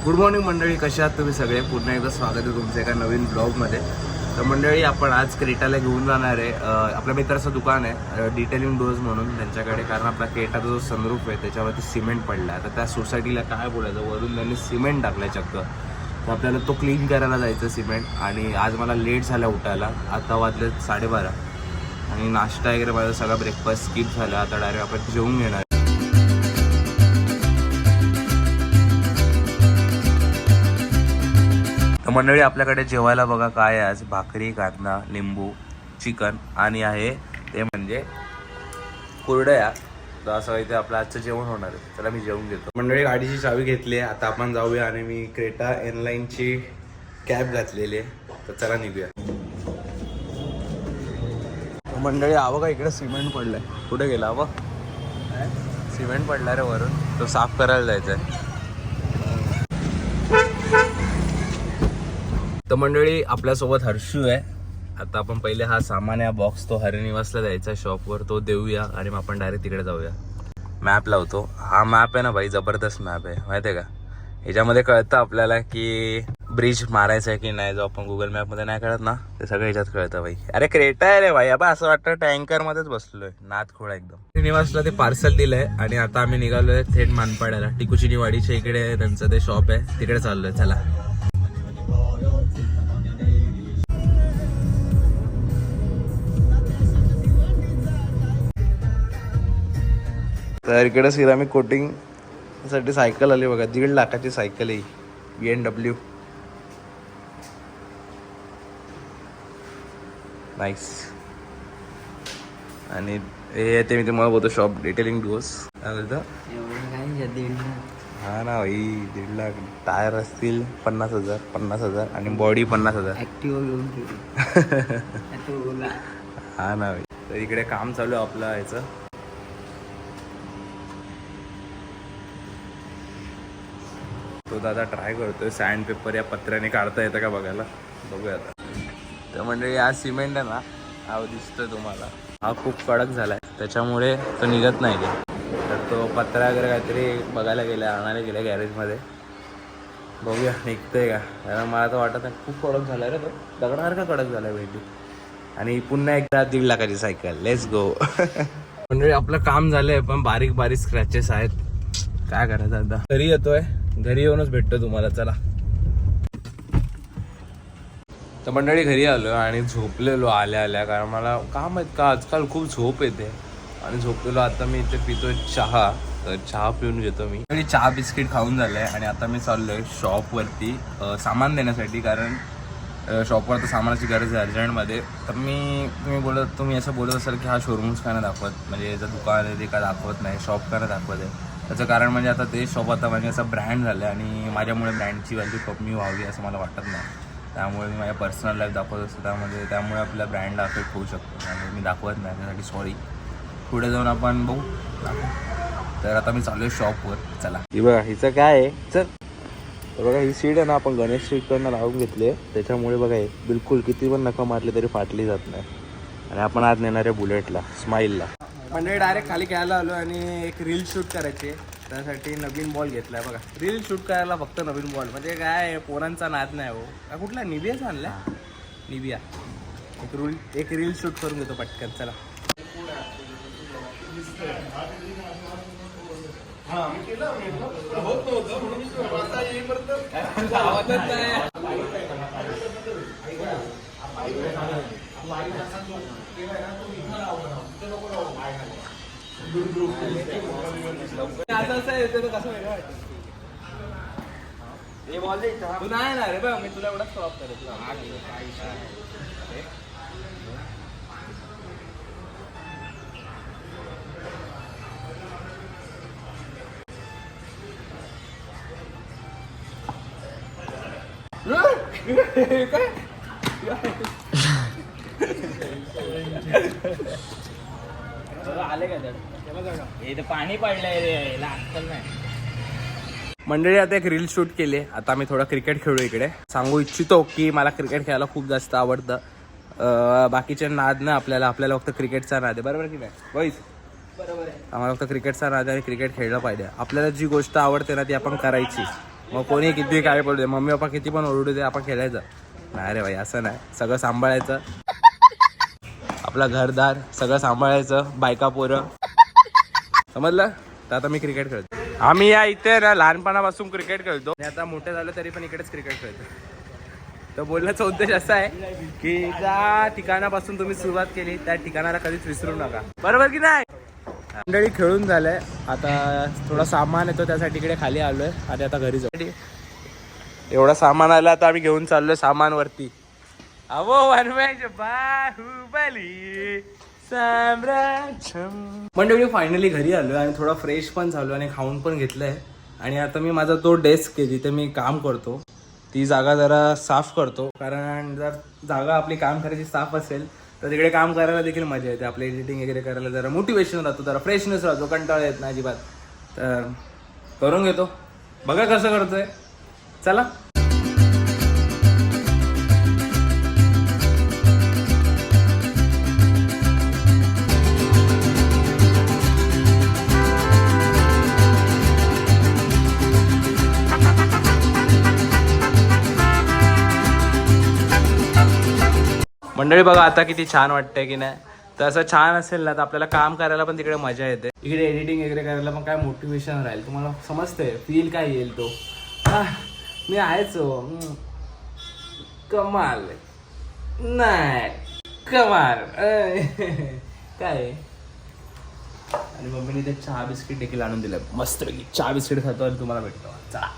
Good morning मंडळी, कशा आहात तुम्ही सगळे? पुन्हा एकदा स्वागत आहे तुमचं एका नवीन ब्लॉगमध्ये. तर मंडळी, आपण आज क्रेटाला घेऊन जाणार आहे. आपल्या मित्राचं दुकान आहे डिटेलिंग डोअर्स म्हणून त्यांच्याकडे, कारण आपला क्रेटाचा जो सनरूफ आहे त्याच्यावरती सिमेंट पडला आहे. तर त्या सोसायटीला काय बोलायचं, वरून त्यांनी सिमेंट टाकलं चक्क. तर आपल्याला तो क्लीन करायला जायचं सिमेंट. आणि आज मला लेट झाला उठायला, आता वाजले 12:30 आणि नाश्ता वगैरे माझा सगळा ब्रेकफास्ट स्किप झाला. आता डायरेक्ट आपण जेवून घेणार. तर मंडळी, आपल्याकडे जेवायला बघा काय आहे आज. भाकरी, कांदा, लिंबू, चिकन आणि आहे ते म्हणजे कुरडया. तर असं इथे आपलं आजचं जेवण होणार आहे. चला मी जेवून घेतो. मंडळी, गाडीची चावी घेतली आहे, आता आपण जाऊया. आणि मी क्रेटा एअरलाईनची कॅब घातलेली आहे, तर चला निघूया. मंडळी, हवं का इकडे सिमेंट पडलंय. कुठे गेला हवं? सिमेंट पडला रे वरून, तो साफ करायला जायचा आहे. तर मंडळी, आपल्यासोबत हर्षू आहे. आता आपण पहिले हा सामान आहे बॉक्स तो हरिनिवासला द्यायचा शॉपवर, तो देऊया आणि मग आपण डायरेक्ट तिकडे जाऊया. मॅप लावतो. हा मॅप आहे ना भाई, जबरदस्त मॅप आहे, माहिती आहे का? ह्याच्यामध्ये कळतं आपल्याला की ब्रिज मारायचं आहे की नाही. जो आपण गुगल मॅपमध्ये नाही कळत ना, ते सगळं ह्याच्यात कळतं भाई. अरे क्रेटा आहे रे भाई, आपण असं वाटतं टँकरमध्येच बसलोय, नादखोळा एकदम. हरिनिवासला ते पार्सल दिलंय आणि आता आम्ही निघालोय थेट मानपाड्याला. टिकुचिनी वाडीच्या इकडे त्यांचं ते शॉप आहे, तिकडे चाललोय. चला. तर इकडे सिरामिक कोटिंग साठी सायकल आली बघा. 1.5 लाखाची सायकल आहे, BMW. नाईस. आणि हे ते मी तुम्हाला बोलतो शॉप डिटेलिंग डोअर्स. काय बोलतो? हा ना भाई, 1.5 लाख. टायर असतील 50,000 आणि बॉडी 50,000. हा ना भाई. तर इकडे काम चालू आहे आपलं ह्याचं. तो दादा ट्राय करतोय सँड पेपर या पत्र्याने काढता येतं का बघायला. बघूया आता. तर म्हणजे हा सिमेंट आहे ना, हा दिसतोय तुम्हाला, हा खूप कडक झालाय, त्याच्यामुळे तो निघत नाही ते. तर तो पत्रा वगैरे काहीतरी बघायला गेला, आणायला गेला गॅरेजमध्ये. बघूया निघतंय का, कारण मला तर वाटत नाही. खूप कडक झालाय रे तो, दगडासारखा कडक झालाय भेटी. आणि पुन्हा एकदा 1.5 लाखाची सायकल. Let's go. म्हणजे आपलं काम झालंय, पण बारीक बारीक स्क्रॅचेस आहेत. काय करायचं आता. घरी येतोय, घरी येऊनच भेटतो तुम्हाला. चला. तर मंडळी, घरी आलो आणि झोपलेलो आल्या, कारण मला काम आहेत का आजकाल खूप झोप येते आणि झोपलेलो. आता मी इथे पितोय चहा, तर चहा पिऊन घेतो मी. आणि चहा बिस्किट खाऊन झालंय आणि आता मी चाललोय शॉपवरती सामान देण्यासाठी, कारण शॉपवर तर सामानाची गरज आहे अर्जंटमध्ये. तर तुम्ही असं बोलत असाल की हा शोरूम्स का नाही दाखवत, म्हणजे याचं दुकान आहे ते का दाखवत नाही, शॉप का नाही दाखवत आहे. त्याचं कारण म्हणजे आता ते शॉप आता म्हणजे असं ब्रँड झालं आहे आणि माझ्यामुळे ब्रँडची व्हॅल्यू कमी व्हावी असं मला वाटत नाही. त्यामुळे मी माझ्या पर्सनल लाईफ दाखवत असतो, त्यामुळे आपल्या ब्रँडला अफेक्ट होऊ शकतो. त्यामुळे मी दाखवत नाही, त्यासाठी सॉरी. पुढे जाऊन आपण बघू. तर आता मी चालू आहे शॉपवर. चला. ही बघा, हिचं काय आहे, चल. तर बघा, ही सीट आहे ना, आपण गणेश स्ट्रीटकडनं लावून घेतली आहे, त्याच्यामुळे बघा हे बिलकुल किती पण नखं मारले तरी फाटली जात नाही. आणि आपण आज नेणार आहे बुलेटला, स्माईलला. म्हणजे डायरेक्ट खाली घ्यायला आलो आणि एक रील शूट करायची, त्यासाठी नवीन बॉल घेतलाय बघा. रील शूट करायला फक्त नवीन बॉल, म्हणजे काय पोरांचा नाद नाही हो. का कुठला निवियाचा आणलाय? निविया. एक रील शूट करून घेतो पटकन. चला. तू नाही ना रे बा, मी तुला एवढा स्टॉप करत. आले का तर पाणी पडलंय रे, अक्कल नाही. मंडळी, आता एक रील शूट केली. आता मी थोडा क्रिकेट खेळू. इकडे सांगू इच्छितो की मला क्रिकेट खेळायला खूप जास्त आवडतं. बाकीचे नाद ना आपल्याला फक्त क्रिकेटचा नाद आहे, बरोबर की नाही बॉईज? बरोबर आहे. आम्हाला फक्त क्रिकेटचा नाद आहे आणि क्रिकेट खेळलं पाहिजे. आपल्याला जी गोष्ट आवडते ना ती आपण करायची. मग कोणी किती काय बोलू दे, मम्मी पप्पा किती पण ओरडू दे, आपण खेळायचं. नाही रे भाई, असं नाही. सगळं सांभाळायचं, आपला घरदार सगळं सांभाळायचं, बायका पोरं, समजलं. तर आता मी क्रिकेट खेळतो. आम्ही या इथे ना लहानपणापासून क्रिकेट खेळतो आणि आता मोठे झालं तरी पण इकडेच क्रिकेट खेळतो. तर बोलण्याचा उद्देश असा आहे की ज्या ठिकाणापासून तुम्ही सुरुवात केली त्या ठिकाणाला कधीच विसरू नका, बरोबर की नाही. मंडळी खेळून झालंय, आता थोडा सामान येतो त्यासाठी इकडे खाली आलोय आणि आता घरी जाऊ. एवढा सामान आला, आता आम्ही घेऊन चाललोय सामान वरती. अवो बाहुबली साम्राज्यम. मंडळी फायनली घरी आलोय आणि थोडा फ्रेश पण झालो आणि खाऊन पण घेतलंय. आणि आता मी माझा तो डेस्क आहे जिथे मी काम करतो ती जागा जरा साफ करतो, कारण जर जागा आपली काम करायची साफ असेल तर तिकडे काम करायला देखील मजा येते. आपली एडिटिंग वगैरे करायला जरा मोटिवेशन राहतो, जरा फ्रेशनेस राहतो, कंटाळा येत नाही अजिबात. तर करून घेतो, बघा कसं करतोय. चला. मंडळी बघा आता किती छान वाटतंय की नाही. तर असं छान असेल ना तर आपल्याला काम करायला पण तिकडे मजा येते, इकडे एडिटिंग वगैरे करायला पण काय मोटिवेशन राहील. तुम्हाला समजतंय फील काय येईल तो. मी आहेच कमाल नाही कमाल काय. आणि मम्मीने ते चहा बिस्किट देखील आणून दिलं, मस्त पैकी चहा बिस्किट खातो आणि तुम्हाला भेटतो. चला.